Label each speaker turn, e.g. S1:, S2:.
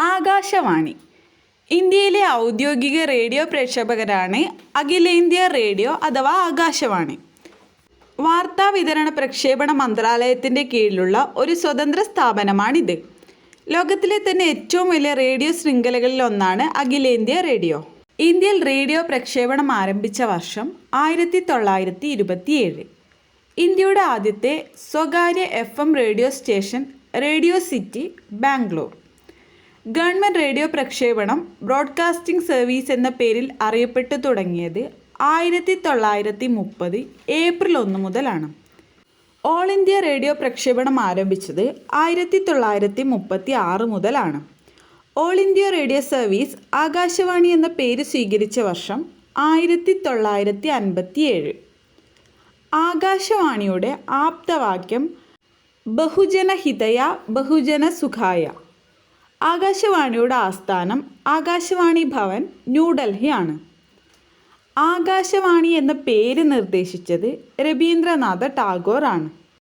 S1: ആകാശവാണി ഇന്ത്യയിലെ ഔദ്യോഗിക റേഡിയോ പ്രക്ഷേപകരാണ് അഖിലേന്ത്യാ റേഡിയോ അഥവാ ആകാശവാണി. വാർത്താ വിതരണ പ്രക്ഷേപണ മന്ത്രാലയത്തിൻ്റെ കീഴിലുള്ള ഒരു സ്വതന്ത്ര സ്ഥാപനമാണിത്. ലോകത്തിലെ തന്നെ ഏറ്റവും വലിയ റേഡിയോ ശൃംഖലകളിൽ ഒന്നാണ് അഖിലേന്ത്യാ റേഡിയോ. ഇന്ത്യയിൽ റേഡിയോ പ്രക്ഷേപണം ആരംഭിച്ച വർഷം 1927. ഇന്ത്യയുടെ ആദ്യത്തെ സ്വകാര്യ FM radio station radio city, Bangalore. Government radio പ്രക്ഷേപണം ബ്രോഡ്കാസ്റ്റിംഗ് സർവീസ് എന്ന പേരിൽ അറിയപ്പെട്ടു തുടങ്ങിയത് 1930 ഏപ്രിൽ 1 മുതലാണ്. ഓൾ ഇന്ത്യ റേഡിയോ പ്രക്ഷേപണം ആരംഭിച്ചത് 1936 മുതലാണ്. All India radio service Akashvani എന്ന പേര് സ്വീകരിച്ച വർഷം 1957. ആകാശവാണിയുടെ ആപ്തവാക്യം ബഹുജനഹിതയ ബഹുജന സുഖായ. ആകാശവാണിയുടെ ആസ്ഥാനം ആകാശവാണി ഭവൻ, ന്യൂഡൽഹി ആണ്. ആകാശവാണി എന്ന പേര് നിർദ്ദേശിച്ചത് രവീന്ദ്രനാഥ ടാഗോർ ആണ്.